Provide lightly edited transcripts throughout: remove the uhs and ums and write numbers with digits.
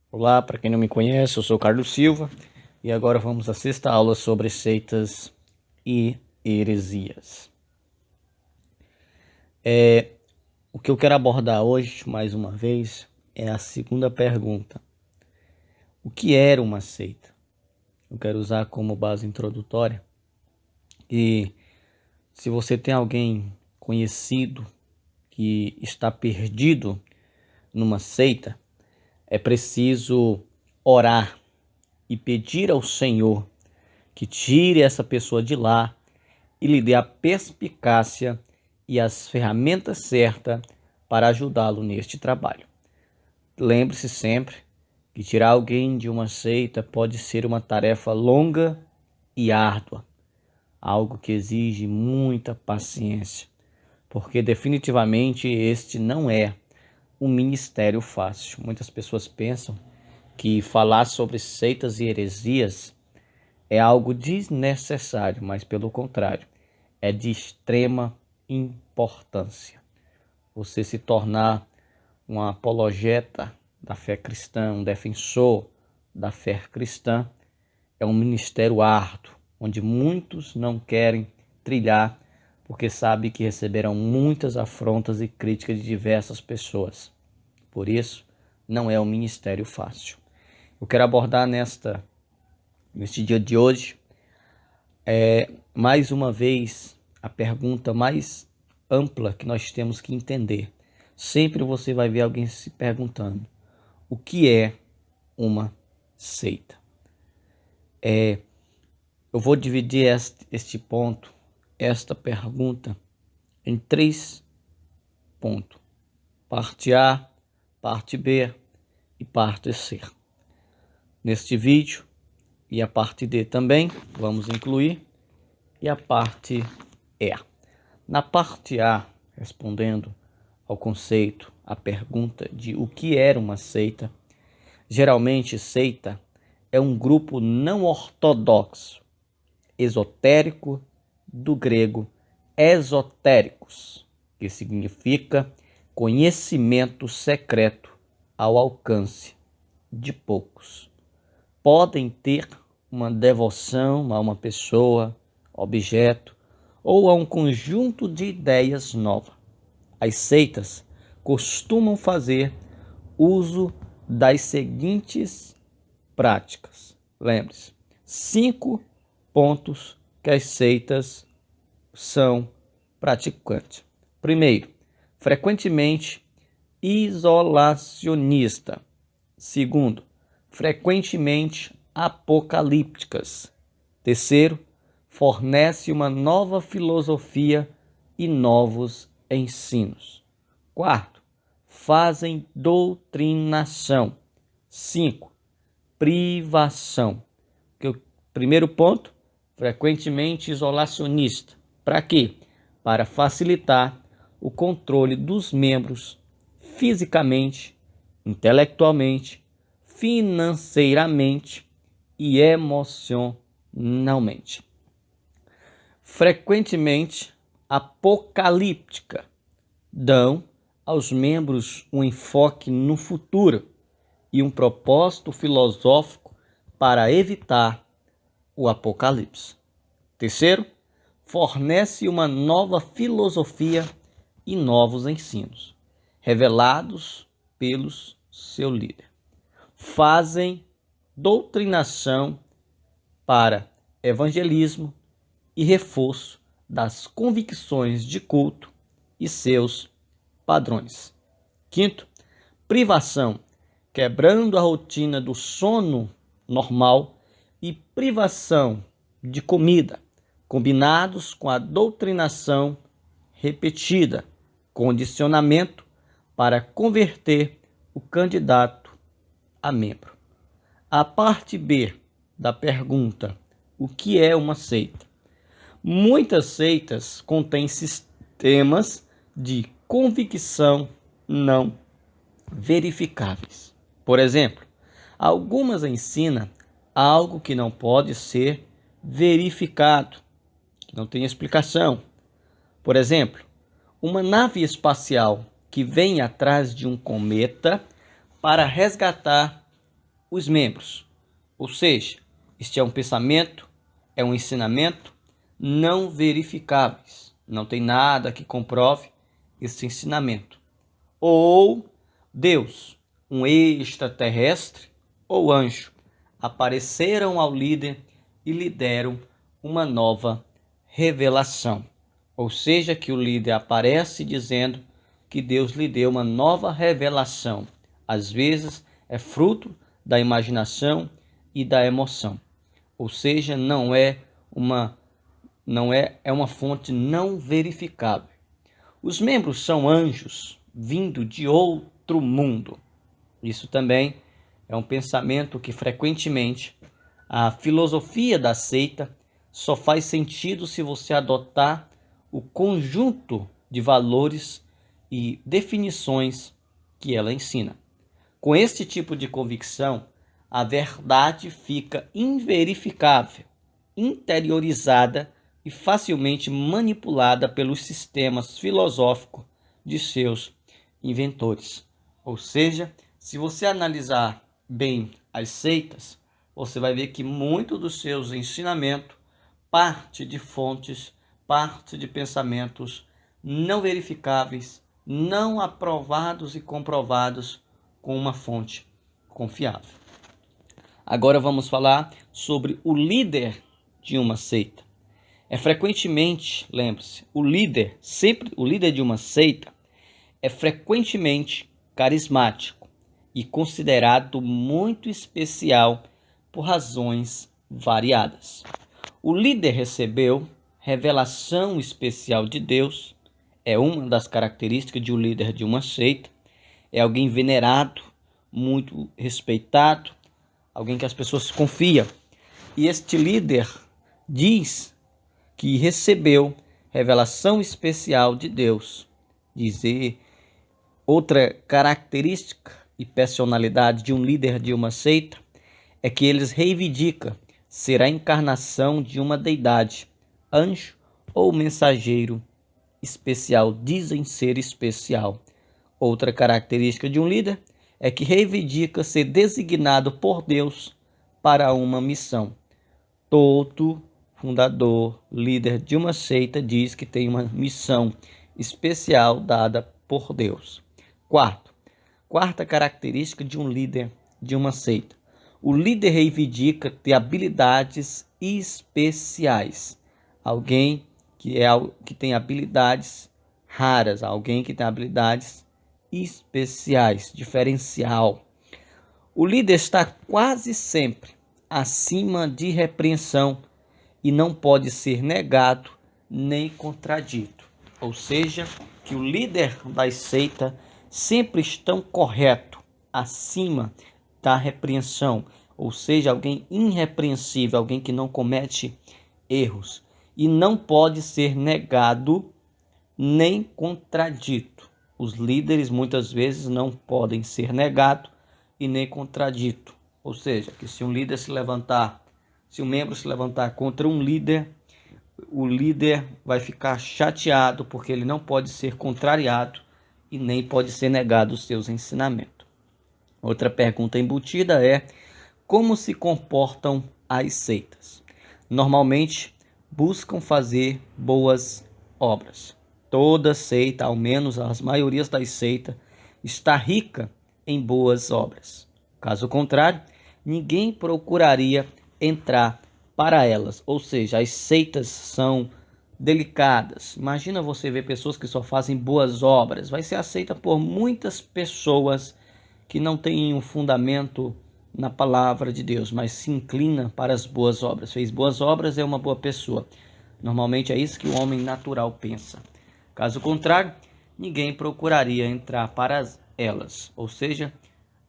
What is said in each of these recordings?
Olá, para quem não me conhece, eu sou Carlos Silva e agora vamos à sexta aula sobre seitas e heresias. O que eu quero abordar hoje, mais uma vez, é a segunda pergunta. O que era uma seita? Eu quero usar como base introdutória e se você tem alguém conhecido que está perdido numa seita, é preciso orar e pedir ao Senhor que tire essa pessoa de lá e lhe dê a perspicácia e as ferramentas certas para ajudá-lo neste trabalho. Lembre-se sempre que tirar alguém de uma seita pode ser uma tarefa longa e árdua, algo que exige muita paciência, porque definitivamente este não é um ministério fácil. Muitas pessoas pensam que falar sobre seitas e heresias é algo desnecessário, mas pelo contrário, é de extrema importância. Você se tornar um apologeta da fé cristã, um defensor da fé cristã, é um ministério árduo, onde muitos não querem trilhar, porque sabem que receberão muitas afrontas e críticas de diversas pessoas. Por isso, não é um ministério fácil. Eu quero abordar neste dia de hoje, mais uma vez, a pergunta mais ampla que nós temos que entender. Sempre você vai ver alguém se perguntando: o que é uma seita? Eu vou dividir este ponto, esta pergunta, em 3 pontos: parte A, parte B e parte C. Neste vídeo, e a parte D também, vamos incluir, e a parte E. Na parte A, respondendo ao conceito, à pergunta de o que era uma seita, geralmente seita é um grupo não ortodoxo, esotérico, do grego esotéricos, que significa conhecimento secreto ao alcance de poucos. Podem ter uma devoção a uma pessoa, objeto ou a um conjunto de ideias novas. As seitas costumam fazer uso das seguintes práticas. Lembre-se, 5 pontos que as seitas são praticantes. Primeiro, frequentemente isolacionista. Segundo, frequentemente apocalípticas. Terceiro, fornece uma nova filosofia e novos ensinos. Quarto, fazem doutrinação. 5, privação. O primeiro ponto, frequentemente isolacionista. Para quê? Para facilitar o controle dos membros fisicamente, intelectualmente, financeiramente e emocionalmente. Frequentemente apocalíptica, dão aos membros um enfoque no futuro e um propósito filosófico para evitar o apocalipse. Terceiro, fornece uma nova filosofia e novos ensinos, revelados pelos seu líder. Fazem doutrinação para evangelismo e reforço das convicções de culto e seus padrões. Quinto, privação, quebrando a rotina do sono normal e privação de comida, combinados com a doutrinação repetida, condicionamento para converter o candidato a membro. A parte B da pergunta: o que é uma seita? Muitas seitas contêm sistemas de convicção não verificáveis. Por exemplo, algumas ensinam algo que não pode ser verificado, que não tem explicação. Por exemplo, uma nave espacial que vem atrás de um cometa para resgatar os membros. Ou seja, este é um pensamento, é um ensinamento não verificáveis. Não tem nada que comprove esse ensinamento. Ou Deus, um extraterrestre ou anjo, apareceram ao líder e lhe deram uma nova revelação. Ou seja, que o líder aparece dizendo que Deus lhe deu uma nova revelação. Às vezes é fruto da imaginação e da emoção. Ou seja, é uma fonte não verificável. Os membros são anjos vindo de outro mundo. Isso também é um pensamento que frequentemente a filosofia da seita só faz sentido se você adotar o conjunto de valores e definições que ela ensina. Com este tipo de convicção, a verdade fica inverificável, interiorizada e facilmente manipulada pelos sistemas filosóficos de seus inventores. Ou seja, se você analisar bem as seitas, você vai ver que muito dos seus ensinamentos parte de fontes, parte de pensamentos não verificáveis, não aprovados e comprovados com uma fonte confiável. Agora vamos falar sobre o líder de uma seita. É frequentemente, lembre-se, o líder de uma seita é frequentemente carismático e considerado muito especial por razões variadas. O líder recebeu revelação especial de Deus, é uma das características de um líder de uma seita, é alguém venerado, muito respeitado, alguém que as pessoas confiam. E este líder diz que recebeu revelação especial de Deus. Dizer outra característica e personalidade de um líder de uma seita é que eles reivindicam ser a encarnação de uma deidade, anjo ou mensageiro especial, dizem ser especial. Outra característica de um líder é que reivindica ser designado por Deus para uma missão. Todo fundador, líder de uma seita diz que tem uma missão especial dada por Deus. Quarta característica de um líder de uma seita. O líder reivindica ter habilidades especiais. Alguém que tem habilidades raras, alguém que tem habilidades especiais, diferencial. O líder está quase sempre acima de repreensão e não pode ser negado nem contradito. Ou seja, que o líder da seita sempre estão correto, acima da repreensão, ou seja, alguém irrepreensível, alguém que não comete erros e não pode ser negado nem contradito. Os líderes muitas vezes não podem ser negados e nem contradito. Ou seja, que se um líder se levantar, se um membro se levantar contra um líder, o líder vai ficar chateado porque ele não pode ser contrariado e nem pode ser negado os seus ensinamentos. Outra pergunta embutida é: como se comportam as seitas? Normalmente buscam fazer boas obras. Toda seita, ao menos as maiorias das seitas, está rica em boas obras. Caso contrário, ninguém procuraria entrar para elas. Ou seja, as seitas são delicadas. Imagina você ver pessoas que só fazem boas obras. Vai ser aceita por muitas pessoas que não têm um fundamento na palavra de Deus, mas se inclina para as boas obras. Fez boas obras, é uma boa pessoa. Normalmente é isso que o homem natural pensa. Caso contrário, ninguém procuraria entrar para elas. Ou seja,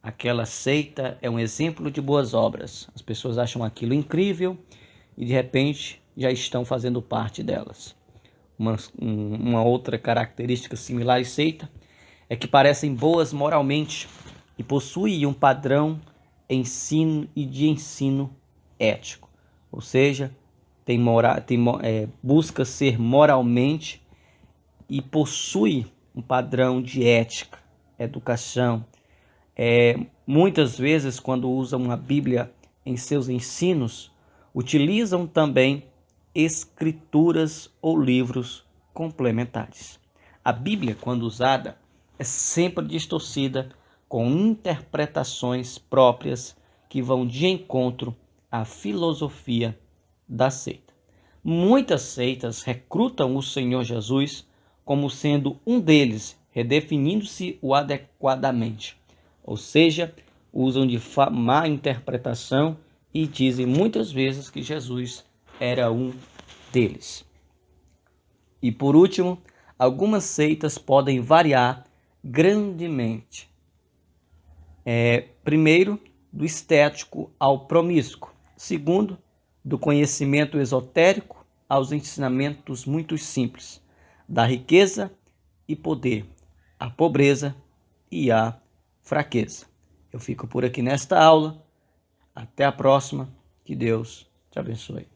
aquela seita é um exemplo de boas obras. As pessoas acham aquilo incrível e de repente já estão fazendo parte delas. Uma outra característica similar à seita é que parecem boas moralmente e possuem um padrão de ensino ético. Ou seja, busca ser moralmente e possui um padrão de ética, educação, Muitas vezes, quando usam a Bíblia em seus ensinos, utilizam também escrituras ou livros complementares. A Bíblia, quando usada, é sempre distorcida com interpretações próprias que vão de encontro à filosofia da seita. Muitas seitas recrutam o Senhor Jesus como sendo um deles, redefinindo-se o adequadamente. Ou seja, usam de má interpretação e dizem muitas vezes que Jesus era um deles. E por último, algumas seitas podem variar grandemente. Primeiro, do estético ao promíscuo. Segundo, do conhecimento esotérico aos ensinamentos muito simples, da riqueza e poder, à pobreza e à fraqueza. Eu fico por aqui nesta aula. Até a próxima. Que Deus te abençoe.